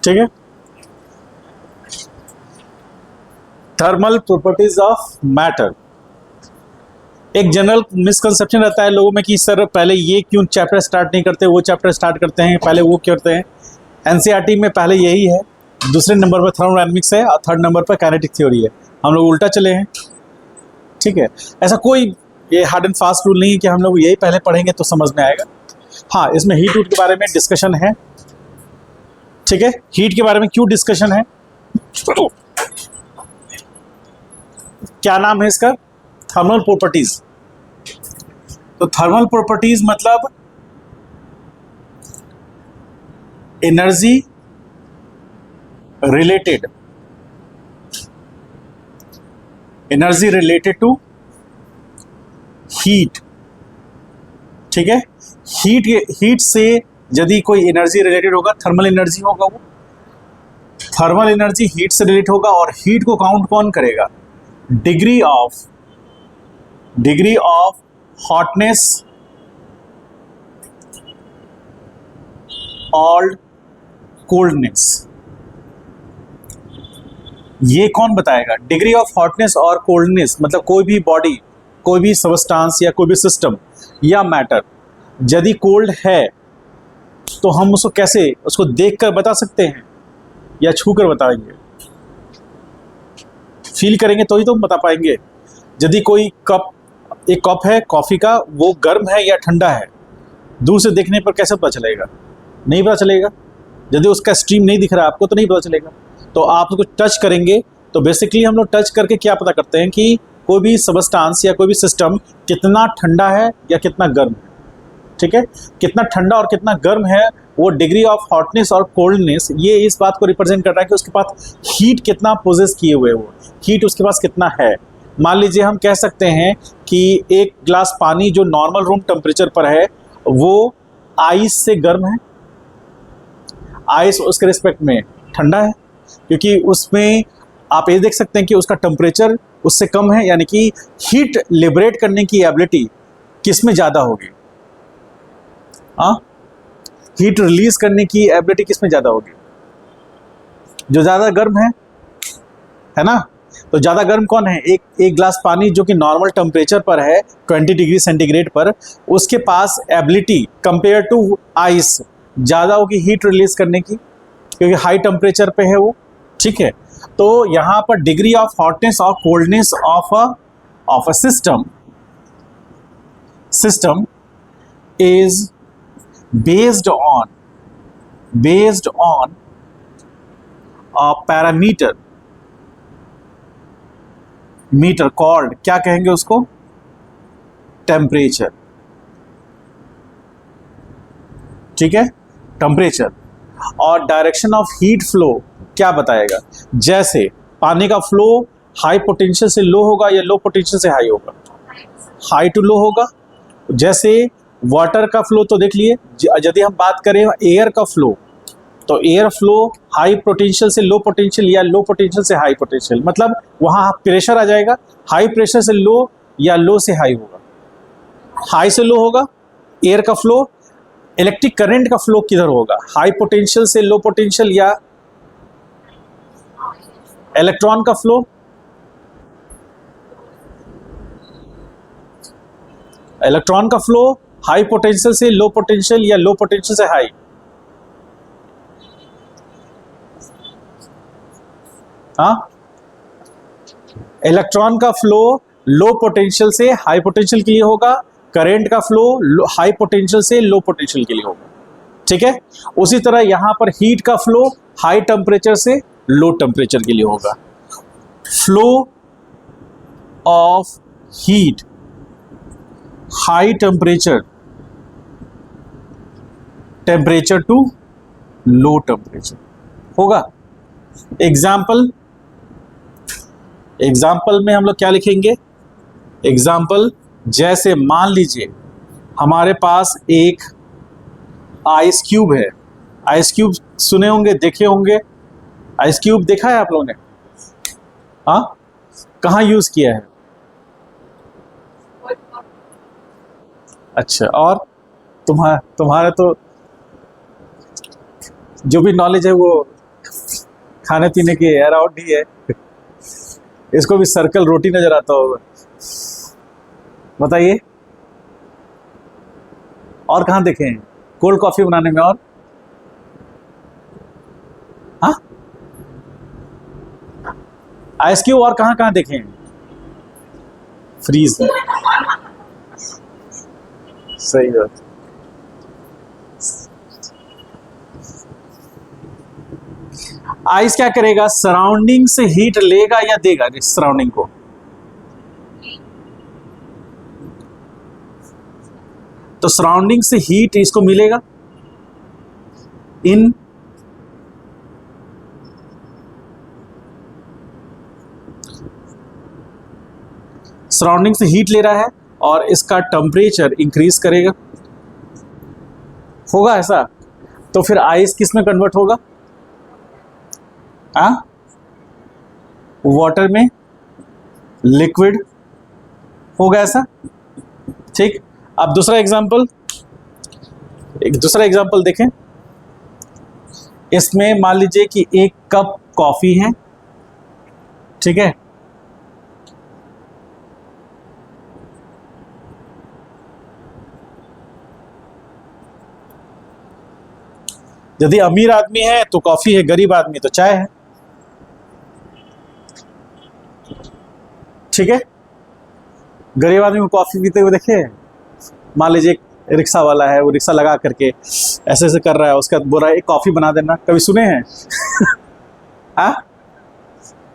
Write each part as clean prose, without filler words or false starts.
ठीक है। Thermal properties of matter. एक जनरल मिसकंसेप्शन रहता है लोगों में कि सर पहले ये क्यों चैप्टर स्टार्ट नहीं करते, वो चैप्टर स्टार्ट करते हैं, पहले वो क्यों करते हैं। एनसीईआरटी में पहले यही है, दूसरे नंबर पर थर्मोडायनामिक्स है और थर्ड नंबर पर काइनेटिक थ्योरी है। हम लोग उल्टा चले हैं, ठीक है। ऐसा कोई ये हार्ड एंड फास्ट रूल नहीं है कि हम लोग यही पहले पढ़ेंगे तो समझ में आएगा। हाँ, इसमें हीट के बारे में डिस्कशन है, ठीक है। हीट के बारे में क्यों डिस्कशन है, क्या नाम है इसका, थर्मल प्रॉपर्टीज। तो थर्मल प्रॉपर्टीज मतलब energy related, energy related to heat, ठीक है। हीट से यदि कोई एनर्जी रिलेटेड होगा, थर्मल एनर्जी होगा, वो थर्मल एनर्जी हीट से रिलेट होगा। और हीट को काउंट कौन करेगा, डिग्री ऑफ हॉटनेस और कोल्डनेस। ये कौन बताएगा, डिग्री ऑफ हॉटनेस और कोल्डनेस मतलब कोई भी बॉडी, कोई भी सबस्टांस या कोई भी सिस्टम या मैटर यदि कोल्ड है तो हम उसको कैसे, उसको देखकर बता सकते हैं या छू कर बताएंगे, फील करेंगे तो ही तो हम बता पाएंगे। यदि कोई कप, एक कप है कॉफी का, वो गर्म है या ठंडा है, दूर से देखने पर कैसे पता चलेगा, नहीं पता चलेगा। यदि उसका स्ट्रीम नहीं दिख रहा आपको तो नहीं पता चलेगा। तो आप उसको टच करेंगे, तो बेसिकली हम लोग टच करके क्या पता करते हैं कि कोई भी सबस्टांस या कोई भी सिस्टम कितना ठंडा है या कितना गर्म है, ठीक है। कितना ठंडा और कितना गर्म है, वो डिग्री ऑफ हॉटनेस और कोल्डनेस ये इस बात को रिप्रेजेंट कर रहा है कि उसके पास हीट कितना पोजेस किए हुए, वो हीट उसके पास कितना है। मान लीजिए हम कह सकते हैं कि एक ग्लास पानी जो नॉर्मल रूम टेम्परेचर पर है वो आइस से गर्म है, आइस उसके रिस्पेक्ट में ठंडा है, क्योंकि उसमें आप ये देख सकते हैं कि उसका टेम्परेचर उससे कम है, यानी कि हीट लिबरेट करने की एबिलिटी किस में ज़्यादा होगी, हाँ, हीट रिलीज करने की एबिलिटी किस में ज़्यादा होगी, जो ज़्यादा गर्म है ना। तो ज़्यादा गर्म कौन है, एक ग्लास पानी जो कि नॉर्मल टेम्परेचर पर है 20 डिग्री सेंटीग्रेड पर, उसके पास एबिलिटी कंपेयर टू आइस ज़्यादा होगी हीट रिलीज करने की, क्योंकि हाई टेम्परेचर पे है वो, ठीक है। तो यहाँ पर डिग्री ऑफ हॉटनेस और coldness of a system is based on a parameter called, क्या कहेंगे उसको, टेम्परेचर, ठीक है, टेम्परेचर। और डायरेक्शन ऑफ हीट फ्लो क्या बताएगा, जैसे पानी का फ्लो हाई पोटेंशियल से लो होगा या लो पोटेंशियल से हाई होगा, हाई टू लो होगा। जैसे वाटर का फ्लो तो देख लिए, यदि हम बात करें एयर का फ्लो, तो एयर फ्लो हाई पोटेंशियल से लो पोटेंशियल या लो पोटेंशियल से हाई पोटेंशियल, मतलब वहाँ प्रेशर आ जाएगा, हाई प्रेशर से लो या लो से हाई होगा, हाई से लो होगा एयर का फ्लो। इलेक्ट्रिक करंट का फ्लो किधर होगा, हाई पोटेंशियल से लो पोटेंशियल या इलेक्ट्रॉन का फ्लो, इलेक्ट्रॉन का फ्लो हाई पोटेंशियल से लो पोटेंशियल या लो पोटेंशियल से हाई, हाँ। इलेक्ट्रॉन का फ्लो लो पोटेंशियल से हाई पोटेंशियल के लिए होगा, करंट का फ्लो हाई पोटेंशियल से लो पोटेंशियल के लिए होगा, ठीक है। उसी तरह यहां पर हीट का फ्लो हाई टेम्परेचर से लो टेम्परेचर के लिए होगा। Flow of heat high temperature to low temperature होगा। एग्जाम्पल में हम लोग क्या लिखेंगे, एग्जाम्पल जैसे मान लीजिए हमारे पास एक आइस क्यूब है। आइस क्यूब सुने होंगे, देखे होंगे, आइस क्यूब देखा है आप लोगों ने, हाँ, कहाँ यूज किया है, अच्छा। और तुम्हारा तो जो भी नॉलेज है वो खाने पीने की अराउंड ही है। इसको भी सर्कल रोटी नजर आता होगा। बताइए और कहाँ देखे हैं कोल्ड कॉफी बनाने में? और हाँ, आइस क्यूब और कहाँ कहाँ देखे हैं? फ्रीज में। सही बात। आइस क्या करेगा? सराउंडिंग से हीट लेगा या देगा सराउंडिंग को? तो सराउंडिंग से हीट इसको मिलेगा इन सराउंडिंग से हीट ले रहा है और इसका टेम्परेचर इंक्रीज करेगा। होगा ऐसा? तो फिर आइस किस में कन्वर्ट होगा? वाटर में, लिक्विड। होगा ऐसा? ठीक। अब दूसरा एग्जांपल देखें। इसमें मान लीजिए कि 1 कप कॉफी है, ठीक है। यदि अमीर आदमी है तो कॉफी है, गरीब आदमी तो चाय है, ठीक है। गरीब आदमी को कॉफी पीते हुए देखे? मान लीजिए रिक्शा वाला है, वो रिक्शा लगा करके ऐसे ऐसे कर रहा है, उसका बोल रहा है एक कॉफी बना देना। कभी सुने हैं?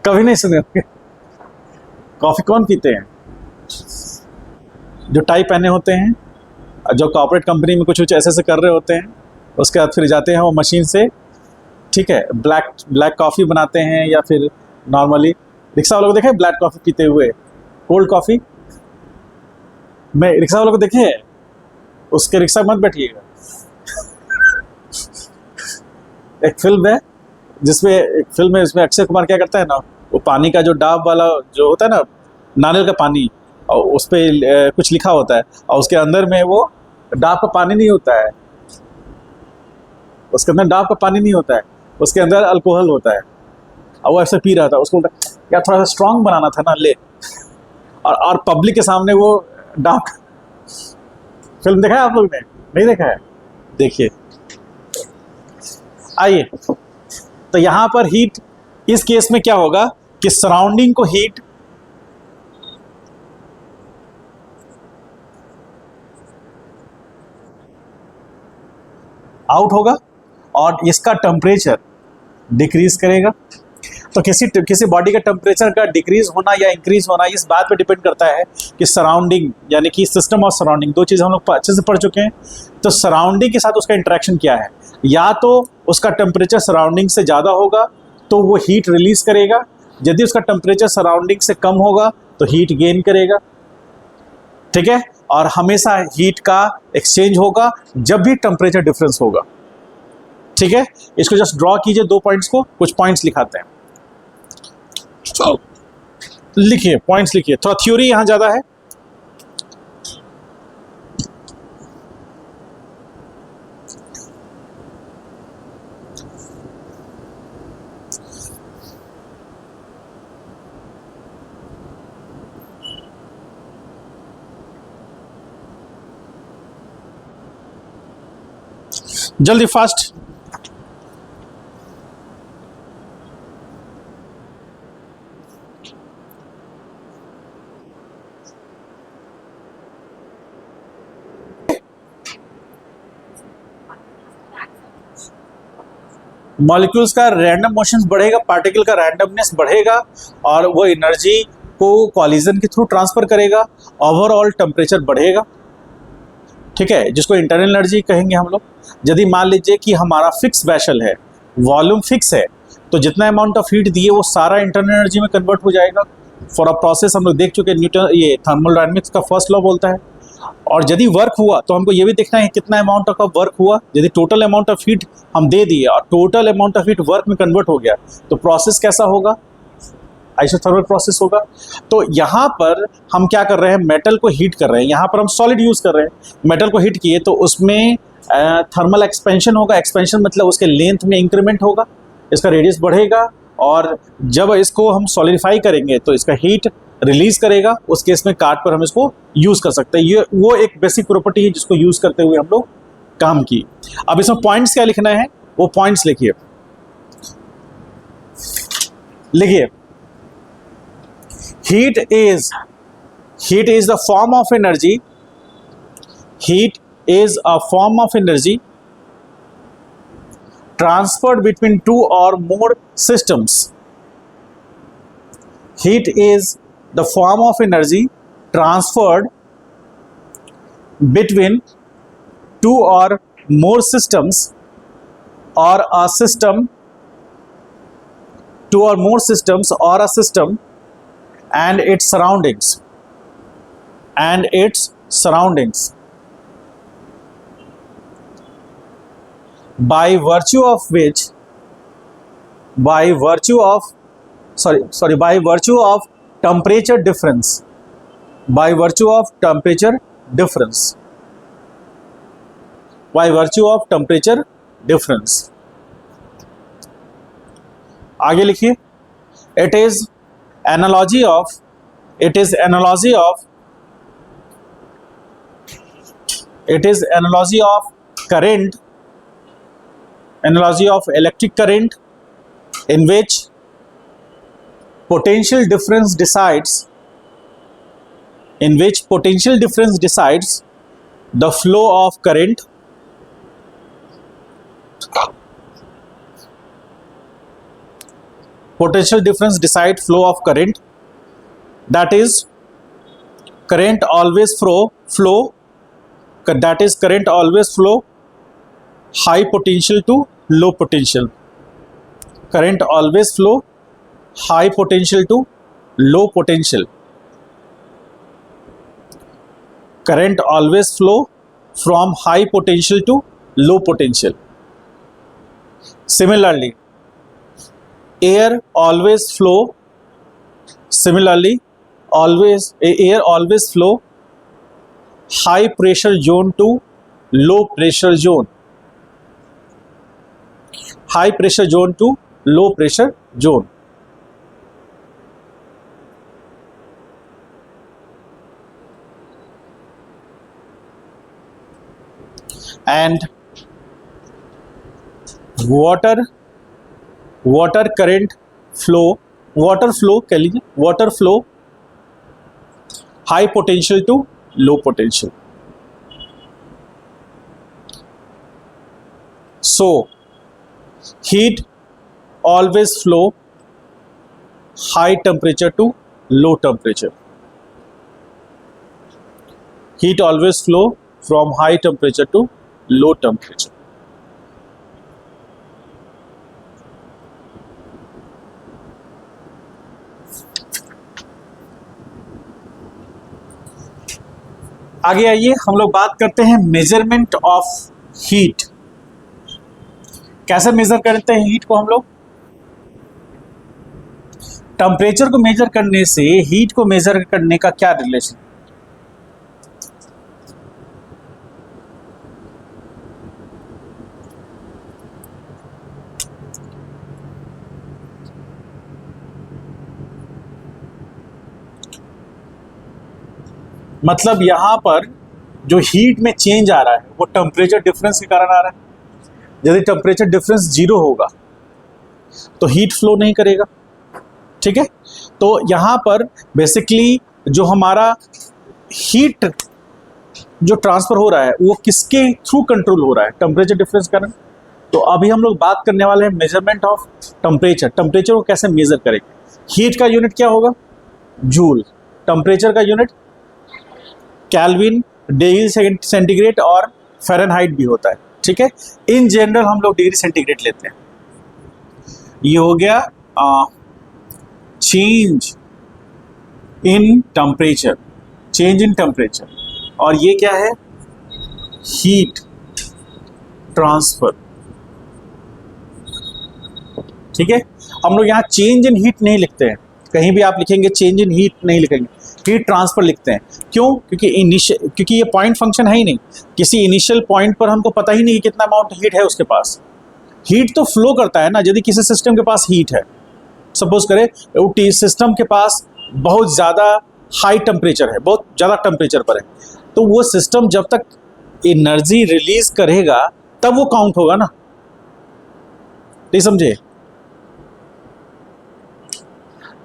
कभी नहीं सुने होंगे। कॉफी कौन पीते हैं? जो टाई पहने होते हैं, जो कॉर्पोरेट कंपनी में कुछ ऐसे ऐसे कर रहे होते हैं, उसके बाद फिर जाते हैं वो मशीन से, ठीक है, ब्लैक कॉफ़ी बनाते हैं। या फिर नॉर्मली रिक्शा वालों को देखे ब्लैक कॉफ़ी पीते हुए, कोल्ड कॉफ़ी। मैं रिक्शा वालों को देखे, उसके रिक्शा मत बैठिएगा। एक फिल्म है इसमें अक्षय कुमार क्या करता है ना, वो पानी का जो डाब वाला जो होता है ना, नारियल का पानी, और उस पर कुछ लिखा होता है, और उसके अंदर में वो डाब का पानी नहीं होता है, उसके अंदर डाब का पानी नहीं होता है, उसके अंदर अल्कोहल होता है, और वो ऐसे पी रहा था। उसको यार थोड़ा सा स्ट्रांग बनाना था ना, ले। और पब्लिक के सामने वो डाब। फिल्म देखा है आप लोग ने? नहीं देखा है? देखिए। आइए, तो यहां पर हीट, इस केस में क्या होगा कि सराउंडिंग को हीट आउट होगा और इसका टेम्परेचर डिक्रीज करेगा। तो किसी बॉडी का टेम्परेचर का डिक्रीज होना या इंक्रीज होना इस बात पे डिपेंड करता है कि सराउंडिंग, यानी कि सिस्टम और सराउंडिंग, दो चीज़ हम लोग अच्छे से पढ़ चुके हैं। तो सराउंडिंग के साथ उसका इंटरेक्शन क्या है? या तो उसका टेम्परेचर सराउंडिंग से ज़्यादा होगा तो वो हीट रिलीज करेगा, यदि उसका टेम्परेचर सराउंडिंग से कम होगा तो हीट गेन करेगा, ठीक है। और हमेशा हीट का एक्सचेंज होगा जब भी टेम्परेचर डिफरेंस होगा, ठीक है। इसको जस्ट ड्रॉ कीजिए, 2 पॉइंट्स को, कुछ पॉइंट्स लिखाते हैं। लिखिए, पॉइंट्स लिखिए, थोड़ा थ्योरी यहां ज्यादा है। जल्दी फास्ट। मॉलिक्यूल्स का रैंडम मोशंस बढ़ेगा, पार्टिकल का रैंडमनेस बढ़ेगा, और वो एनर्जी को कॉलिजन के थ्रू ट्रांसफर करेगा, ओवरऑल टेम्परेचर बढ़ेगा, ठीक है, जिसको इंटरनल एनर्जी कहेंगे हम लोग। यदि मान लीजिए कि हमारा फिक्स वेसल है, वॉल्यूम फिक्स है, तो जितना अमाउंट ऑफ हीट दिए वो सारा इंटरनल एनर्जी में कन्वर्ट हो जाएगा। फॉर अ प्रोसेस हम लोग देख चुके हैं, न्यूटन ये थर्मोडायनामिक्स का फर्स्ट लॉ बोलता है। और यदि वर्क हुआ तो हमको ये भी देखना है कितना अमाउंट ऑफ वर्क हुआ। यदि टोटल अमाउंट ऑफ हीट हम दे दिए और total amount of heat work में कन्वर्ट हो गया तो प्रोसेस कैसा होगा? आइसोथर्मल प्रोसेस होगा। तो यहाँ पर हम क्या कर रहे हैं? मेटल को हीट कर रहे हैं। यहाँ पर हम सॉलिड यूज कर रहे हैं, मेटल को हीट किए तो उसमें थर्मल एक्सपेंशन होगा। एक्सपेंशन मतलब उसके लेंथ में इंक्रीमेंट होगा, इसका रेडियस बढ़ेगा और जब इसको हम सॉलिडिफाई करेंगे तो इसका हीट रिलीज करेगा, उस केस में कार्ड पर हम इसको यूज कर सकते हैं। ये वो एक बेसिक प्रॉपर्टी है जिसको यूज करते हुए हम लोग काम की। अब इसमें पॉइंट्स क्या लिखना है, वो पॉइंट्स लिखिए। Heat is the form of energy, heat is a form of energy transferred between two or more systems. Heat is the form of energy transferred between two or more systems, or a system, two or more systems or a system and its surroundings, by virtue of temperature difference, आगे लिखिए। it is analogy of electric current, in which potential difference decides the flow of current, that is current always flow high potential to low potential, current always flow high potential to low potential, current always flow from high potential to low potential. Similarly, air always flow high pressure zone to low pressure zone, high pressure zone to low pressure zone. And water flow high potential to low potential. So heat always flow high temperature to low temperature. Heat always flow from high temperature to low temperature. आगे आइए हम लोग बात करते हैं measurement of heat. कैसे major करते हैं हीट को हम लोग? टेम्परेचर को मेजर करने से हीट को मेजर करने का क्या रिलेशन? मतलब यहां पर जो हीट में चेंज आ रहा है वो टेम्परेचर डिफरेंस के कारण आ रहा है। यदि टेम्परेचर डिफरेंस 0 होगा तो हीट फ्लो नहीं करेगा, ठीक है। तो यहाँ पर बेसिकली जो हमारा हीट जो ट्रांसफर हो रहा है वो किसके थ्रू कंट्रोल हो रहा है? टेम्परेचर डिफरेंस के कारण। तो अभी हम लोग बात करने वाले हैं मेजरमेंट ऑफ टेम्परेचर। टेम्परेचर को कैसे मेजर करेंगे? हीट का यूनिट क्या होगा? जूल। टेम्परेचर का यूनिट केल्विन, डिग्री सेंटीग्रेड और फ़ारेनहाइट भी होता है, ठीक है। इन जनरल हम लोग डिग्री सेंटीग्रेड लेते हैं। ये हो गया चेंज इन टेम्परेचर, और ये क्या है? हीट ट्रांसफर, ठीक है। हम लोग यहाँ चेंज इन हीट नहीं लिखते हैं, कहीं भी आप लिखेंगे चेंज इन हीट नहीं लिखेंगे, हीट ट्रांसफर लिखते हैं। क्यों? क्योंकि ये पॉइंट फंक्शन है ही नहीं। किसी इनिशियल पॉइंट पर हमको पता ही नहीं कि कितना अमाउंट हीट है उसके पास। हीट तो फ्लो करता है ना, यदि किसी सिस्टम के पास हीट है सपोज करें वो सिस्टम के पास बहुत ज़्यादा हाई टेम्परेचर है, बहुत ज़्यादा टेम्परेचर पर है, तो वो सिस्टम जब तक एनर्जी रिलीज करेगा तब वो काउंट होगा ना, नहीं समझे?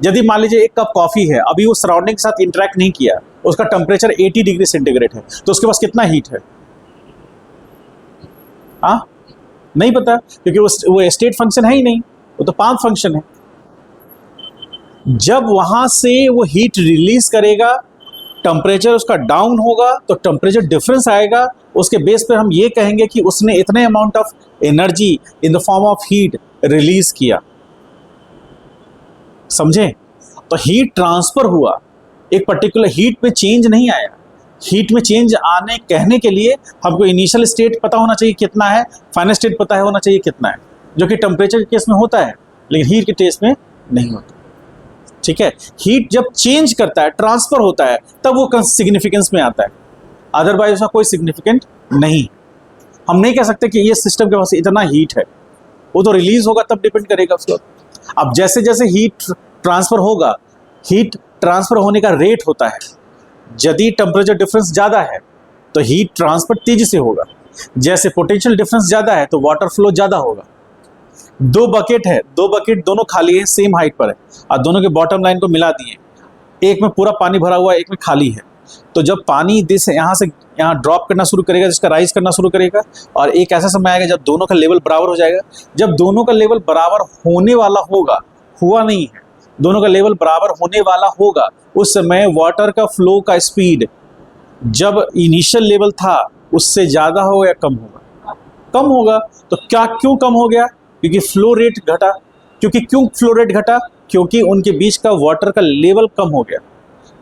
यदि मान लीजिए एक कप कॉफी है, अभी वो सराउंडिंग के साथ इंटरेक्ट नहीं किया, उसका टेम्परेचर 80 डिग्री सेंटीग्रेड है, तो उसके पास कितना हीट है? हाँ, नहीं पता, क्योंकि वो स्टेट फंक्शन है ही नहीं, वो तो पाथ फंक्शन है। जब वहां से वो हीट रिलीज करेगा, टेम्परेचर उसका डाउन होगा, तो टेम्परेचर डिफरेंस आएगा, उसके बेस पर हम ये कहेंगे कि उसने इतने amount of energy in the form of heat release किया। समझे? तो हीट ट्रांसफर हुआ, एक पर्टिकुलर हीट में चेंज नहीं आया। हीट में चेंज आने कहने के लिए हमको इनिशियल स्टेट पता होना चाहिए कितना है, फाइनल स्टेट पता होना चाहिए कितना है, जो कि टेम्परेचर के केस में होता है, लेकिन हीट के केस में नहीं होता। ठीक है, हीट जब चेंज करता है, ट्रांसफर होता है, तब वो सिग्निफिकेंस में आता है, अदरवाइज उसका कोई सिग्निफिकेंट नहीं। हम नहीं कह सकते कि ये सिस्टम के पास इतना हीट है, वो तो रिलीज होगा तब डिपेंड करेगा उसको। अब जैसे जैसे हीट ट्रांसफर होगा, हीट ट्रांसफर होने का रेट होता है, यदि टेम्परेचर डिफरेंस ज़्यादा है तो हीट ट्रांसफर तेजी से होगा, जैसे पोटेंशियल डिफरेंस ज़्यादा है तो वाटर फ्लो ज़्यादा होगा। दो बकेट है, दो बकेट दोनों खाली है, सेम हाइट पर है, और दोनों के बॉटम लाइन को मिला दिए, एक में पूरा पानी भरा हुआ है, एक में खाली है, तो जब पानी दिस यहाँ से यहाँ ड्रॉप करना शुरू करेगा, जिसका राइज करना शुरू करेगा, और एक ऐसा समय आएगा जब दोनों का लेवल बराबर हो जाएगा। जब दोनों का लेवल बराबर होने वाला होगा, हुआ नहीं है, दोनों का लेवल बराबर होने वाला होगा, उस समय वाटर का फ्लो का स्पीड जब इनिशियल लेवल था उससे ज़्यादा होगा या कम होगा? कम होगा। तो क्या क्यों कम हो गया? क्योंकि फ्लो रेट घटा। क्यों फ्लो रेट घटा? क्योंकि उनके बीच का वाटर का लेवल कम हो गया,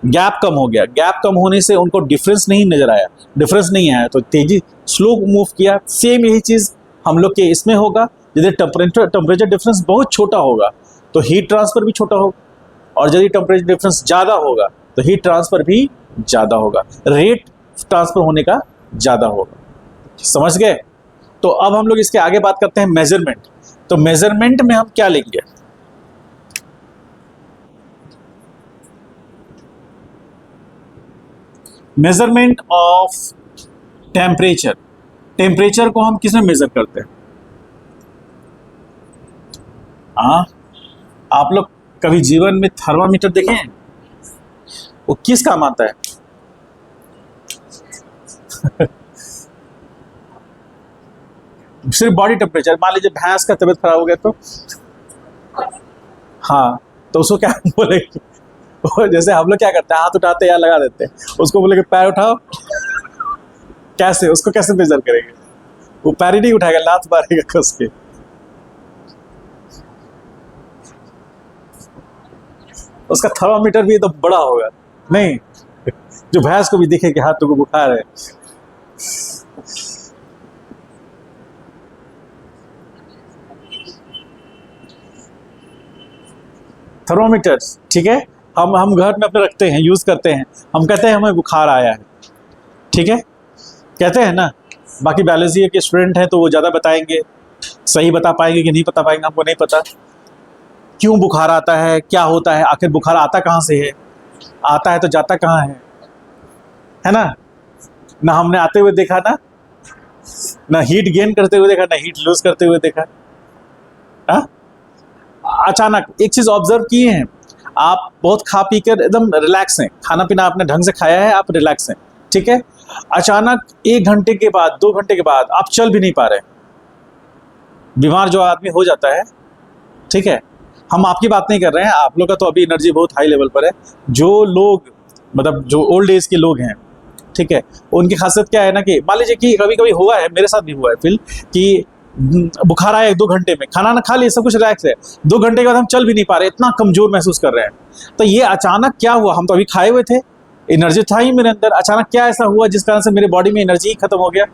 गैप कम हो गया। गैप कम होने से उनको डिफरेंस नहीं नजर आया, डिफरेंस नहीं आया तो तेजी स्लो मूव किया। सेम यही चीज़ हम लोग के इसमें होगा, यदि टेम्परेचर डिफरेंस बहुत छोटा होगा तो हीट ट्रांसफर भी छोटा होगा, और यदि टेम्परेचर डिफरेंस ज़्यादा होगा तो हीट ट्रांसफर भी ज़्यादा होगा, रेट ट्रांसफर होने का ज़्यादा होगा। समझ गए? तो अब हम लोग इसके आगे बात करते हैं मेजरमेंट। तो मेजरमेंट में हम क्या लेंगे? Measurement of temperature. टेम्परेचर को हम किस में मेजर करते हैं? आप लोग कभी जीवन में थर्मामीटर देखे हैं? वो किस काम आता है? सिर्फ बॉडी टेम्परेचर। मान लीजिए भैंस का तबीयत खराब हो गया तो हाँ, तो उसको क्या बोलेंगे? जैसे हम लोग क्या करते हैं, हाथ उठाते हैं या लगा देते हैं, उसको बोलेंगे पैर उठाओ। कैसे? उसको कैसे मेजर करेंगे? वो पैर ही नहीं उठाएगा, लात मारेगा कस के। उसका थर्मामीटर भी तो बड़ा होगा नहीं, जो भैंस को भी दिखे कि हाथ को बुखार है। थर्मामीटर, ठीक है, हम घर में अपने रखते हैं, यूज करते हैं। हम कहते हैं हमें बुखार आया है, ठीक है, कहते हैं ना। बाकी बायोलॉजी के स्टूडेंट हैं तो वो ज़्यादा बताएंगे, सही बता पाएंगे कि नहीं बता पाएंगे, हमको नहीं पता। क्यों बुखार आता है, क्या होता है, आखिर बुखार आता कहाँ से है, आता है तो जाता कहाँ है ना? ना हमने आते हुए देखा, ना हीट गेन करते हुए देखा, ना हीट लूज करते हुए देखा। हाँ, अचानक एक चीज़ ऑब्जर्व किए हैं आप, बहुत खा पी कर एकदम रिलैक्स हैं, खाना पीना आपने ढंग से खाया है, आप रिलैक्स हैं, ठीक है, अचानक 1 घंटे के बाद, 2 घंटे के बाद आप चल भी नहीं पा रहे, बीमार जो आदमी हो जाता है, ठीक है। हम आपकी बात नहीं कर रहे हैं, आप लोग का तो अभी एनर्जी बहुत हाई लेवल पर है। जो लोग मतलब जो ओल्ड एज के लोग हैं, ठीक है, उनकी खासियत क्या है ना कि मान लीजिए कि कभी कभी हुआ है, मेरे साथ भी हुआ है फिल, कि बुखार आया 1-2 घंटे में, खाना ना खा लिया, सब कुछ रिलैक्स है, 2 घंटे के बाद हम चल भी नहीं पा रहे, इतना कमजोर महसूस कर रहे हैं। तो ये अचानक क्या हुआ? हम तो अभी खाए हुए थे, एनर्जी था ही मेरे अंदर, अचानक क्या ऐसा हुआ जिस कारण से मेरे बॉडी में एनर्जी ही खत्म हो गया?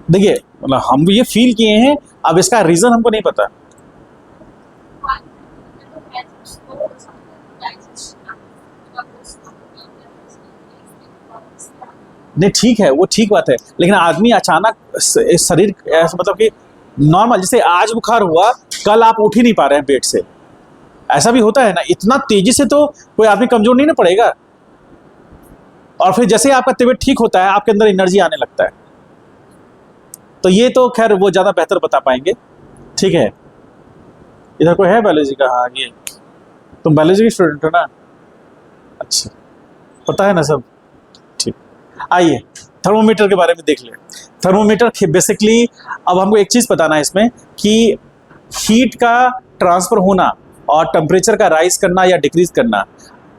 देखिए, मतलब हम ये फील किए हैं, अब इसका रीजन हमको नहीं पता। नहीं, ठीक है, वो ठीक बात है, लेकिन आदमी अचानक शरीर मतलब कि नॉर्मल, जैसे आज बुखार हुआ कल आप उठ ही नहीं पा रहे हैं बेड से, ऐसा भी होता है ना। इतना तेजी से तो कोई आदमी कमजोर नहीं ना पड़ेगा, और फिर जैसे ही आपका तबीयत ठीक होता है आपके अंदर एनर्जी आने लगता है। तो ये तो खैर वो ज़्यादा बेहतर बता पाएंगे। ठीक है, इधर कोई है बायोलॉजी का? हाँ, ये तुम बायोलॉजी की स्टूडेंट हो ना? अच्छा, पता है ना सब। ठीक, आइए थर्मोमीटर के बारे में देख लें। थर्मोमीटर बेसिकली, अब हमको एक चीज़ बताना है इसमें कि हीट का ट्रांसफ़र होना और टेम्परेचर का राइज करना या डिक्रीज करना,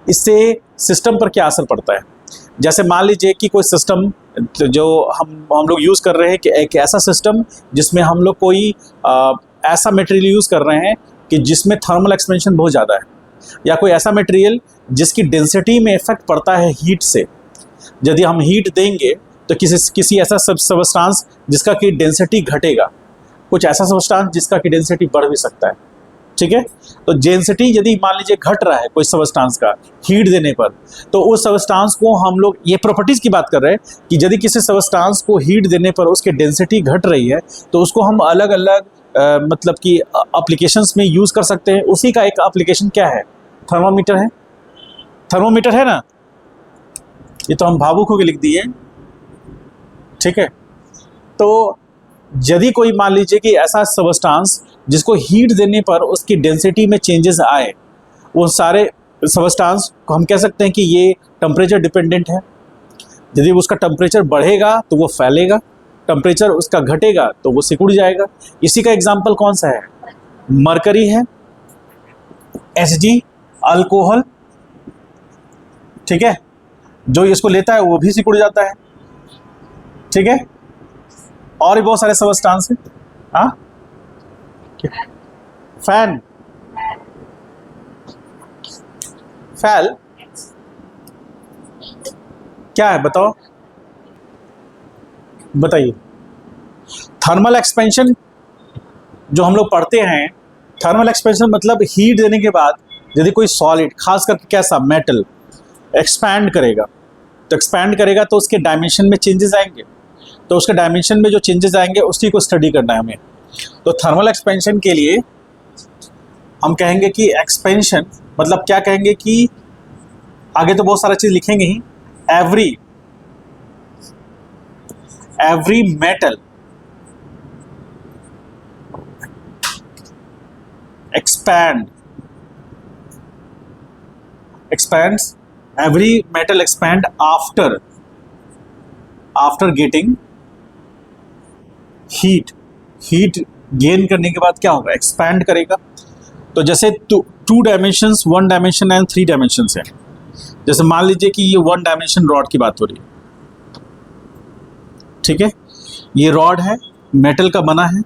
इससे सिस्टम पर क्या असर पड़ता है। जैसे मान लीजिए कि कोई सिस्टम जो हम लोग यूज़ कर रहे हैं, कि एक ऐसा सिस्टम जिसमें हम लोग कोई ऐसा मटेरियल यूज़ कर रहे हैं कि जिसमें थर्मल एक्सपेंशन बहुत ज़्यादा है, या कोई ऐसा मटेरियल जिसकी डेंसिटी में इफेक्ट पड़ता है हीट से। यदि हम हीट देंगे तो किसी ऐसा सबस्टांस जिसका कि डेंसिटी घटेगा, कुछ ऐसा सबस्टांस जिसका कि डेंसिटी बढ़ भी सकता है। ठीक है, तो डेंसिटी यदि मान लीजिए घट रहा है कोई सबस्टांस का हीट देने पर, तो उस सबस्टांस को हम लोग, ये प्रॉपर्टीज़ की बात कर रहे हैं कि यदि किसी सबस्टांस को हीट देने पर उसकी डेंसिटी घट रही है तो उसको हम अलग अलग मतलब कि एप्लीकेशंस में यूज़ कर सकते हैं। उसी का एक एप्लीकेशन क्या है? थर्मोमीटर है। थर्मोमीटर है ना, ये तो हम भावुक होकर लिख दिए। ठीक है, तो यदि कोई मान लीजिए कि ऐसा सबस्टांस जिसको हीट देने पर उसकी डेंसिटी में चेंजेस आए, वो सारे सबस्टांस को हम कह सकते हैं कि ये टेम्परेचर डिपेंडेंट है। यदि उसका टेम्परेचर बढ़ेगा तो वो फैलेगा, टेम्परेचर उसका घटेगा तो वो सिकुड़ जाएगा। इसी का एग्जांपल कौन सा है? मरकरी है, Hg अल्कोहल। ठीक है, जो इसको लेता है वो भी सिकुड़ जाता है। ठीक है, और भी बहुत सारे सबस्टांस हैं। हाँ, फैन, फैल क्या है बताओ, बताइए। थर्मल एक्सपेंशन जो हम लोग पढ़ते हैं, थर्मल एक्सपेंशन मतलब हीट देने के बाद यदि कोई सॉलिड, खास करके कैसा मेटल एक्सपैंड करेगा, तो एक्सपैंड करेगा तो उसके डायमेंशन में चेंजेस आएंगे। तो उसके डायमेंशन में जो चेंजेस आएंगे उसी को स्टडी करना है हमें। तो थर्मल एक्सपेंशन के लिए हम कहेंगे कि एक्सपेंशन मतलब क्या कहेंगे कि आगे तो बहुत सारा चीज़ लिखेंगे ही। Every metal expands, every metal expand after getting heat gain करने के बाद क्या होगा? एक्सपैंड करेगा। तो जैसे two dimensions, 1 dimension and 3 dimensions है। जैसे मान लीजिए कि ये 1 डायमेंशन रॉड की बात हो रही है। ठीक है, ये रॉड है, मेटल का बना है।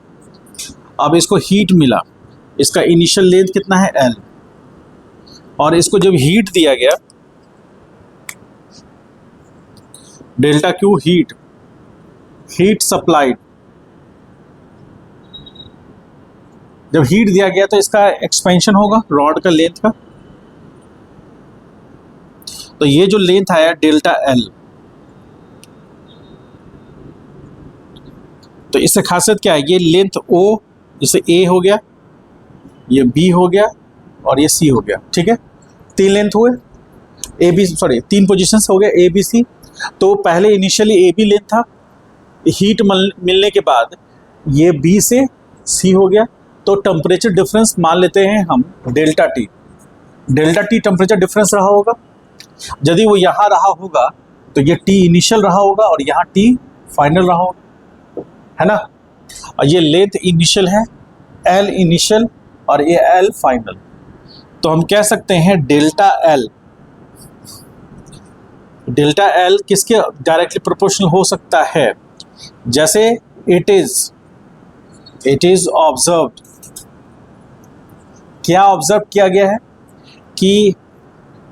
अब इसको हीट मिला, इसका इनिशियल लेंथ कितना है? L, और इसको जब हीट दिया गया, डेल्टा Q हीट सप्लाइड, जब हीट दिया गया तो इसका एक्सपेंशन होगा रॉड का लेंथ का। तो ये जो लेंथ आया डेल्टा L, तो इससे खासियत क्या है? ये लेंथ O, जैसे A हो गया, ये B हो गया और ये C हो गया। ठीक है, 3 लेंथ हुए, तीन पोजीशंस हो गए A B C। तो पहले इनिशियली A B लेंथ था, हीट मिलने के बाद ये B से C हो गया। तो टेम्परेचर डिफरेंस मान लेते हैं हम डेल्टा T टेम्परेचर डिफरेंस रहा होगा। यदि वो यहाँ रहा होगा तो ये T इनिशियल रहा होगा और यहाँ T फाइनल रहा होगा, है ना। और ये लेंथ इनिशियल है, L इनिशियल और ये L फाइनल। तो हम कह सकते हैं डेल्टा L किसके डायरेक्टली प्रोपोर्शनल हो सकता है? जैसे इट इज ऑब्जर्व्ड, क्या ऑब्जर्व किया गया है कि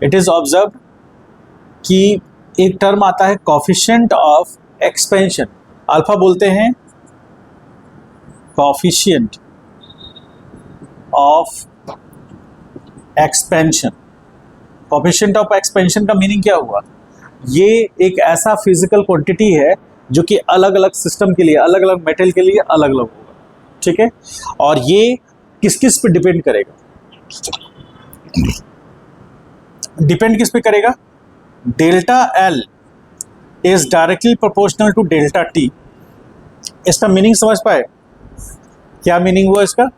इट इज ऑब्जर्व्ड कि एक टर्म आता है कोफिशिएंट ऑफ एक्सपेंशन, अल्फा बोलते हैं coefficient of expansion. Coefficient of expansion का मीनिंग क्या हुआ? ये एक ऐसा फिजिकल क्वांटिटी है जो कि अलग अलग सिस्टम के लिए, अलग अलग मेटल के लिए अलग अलग होगा। ठीक है, और ये किस किस पे डिपेंड करेगा? डिपेंड किस पे करेगा? Delta L is directly proportional to delta T. इसका मीनिंग समझ पाए? क्या मीनिंग हुआ इसका?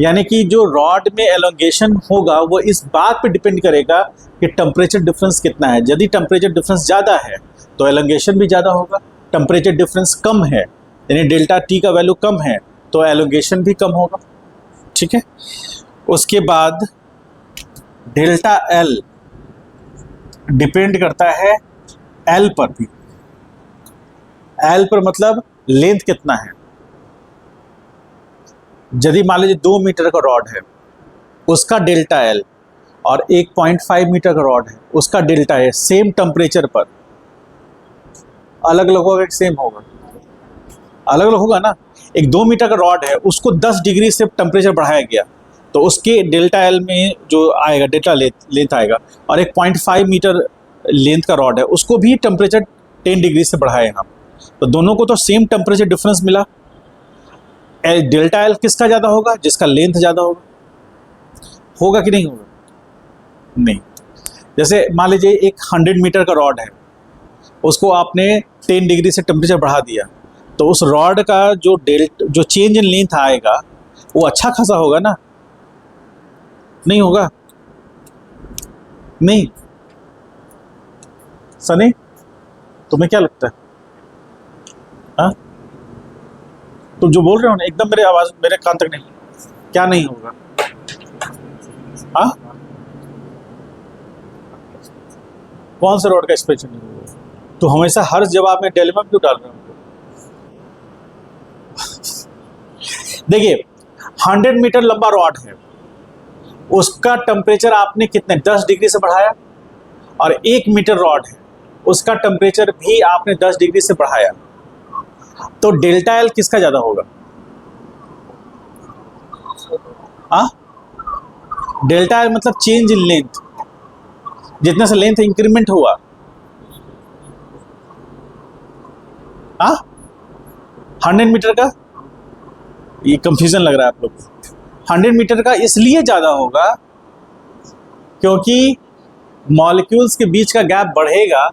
यानी कि जो रॉड में एलोंगेशन होगा वो इस बात पे डिपेंड करेगा कि टेम्परेचर डिफरेंस कितना है। यदि टेम्परेचर डिफरेंस ज़्यादा है तो एलोंगेशन भी ज़्यादा होगा, टेम्परेचर डिफरेंस कम है यानी डेल्टा टी का वैल्यू कम है तो एलोंगेशन भी कम होगा। ठीक है, उसके बाद डेल्टा एल डिपेंड करता है एल पर भी। एल पर मतलब लेंथ कितना है। यदि मान लीजिए 2 मीटर का रॉड है उसका डेल्टा एल और 1.5 मीटर का रॉड है उसका डेल्टा एल सेम टेम्परेचर पर अलग अलग होगा कि सेम होगा? अलग अलग होगा ना। एक 2 मीटर का रॉड है उसको 10 डिग्री से टेम्परेचर बढ़ाया गया तो उसके डेल्टा एल में जो आएगा डेल्टा लेंथ आएगा, और 1.5 मीटर लेंथ का रॉड है उसको भी टेम्परेचर 10 डिग्री से बढ़ाए हम, तो दोनों को तो सेम टेम्परेचर डिफरेंस मिला। डेल्टा एल किसका ज़्यादा होगा? जिसका लेंथ ज़्यादा होगा। होगा कि नहीं होगा? नहीं। जैसे मान लीजिए एक 100 मीटर का रॉड है उसको आपने 10 डिग्री से टेम्परेचर बढ़ा दिया तो उस रॉड का जो चेंज इन लेंथ आएगा वो अच्छा खासा होगा ना? नहीं होगा? नहीं सनी, तुम्हें क्या लगता है? हाँ, तुम जो बोल रहे हो ना एकदम मेरे आवाज मेरे कान तक नहीं। क्या नहीं होगा? हाँ, कौन सा रॉड का एक्सपेंशन नहीं होगा? तो हमेशा हर जवाब में डिलेमा क्यों डाल रहे हो? देखिए 100 मीटर लंबा रॉड है उसका टेम्परेचर आपने कितने 10 डिग्री से बढ़ाया, और 1 मीटर रॉड है उसका टेम्परेचर भी आपने 10 डिग्री से बढ़ाया, तो डेल्टा एल किसका ज्यादा होगा? हाँ, डेल्टा एल मतलब चेंज इन लेंथ, जितने से लेंथ इंक्रीमेंट हुआ। हाँ, 100 मीटर का ये कंफ्यूजन लग रहा है आप लोग को। 100 मीटर का इसलिए ज़्यादा होगा क्योंकि मॉलिक्यूल्स के बीच का गैप बढ़ेगा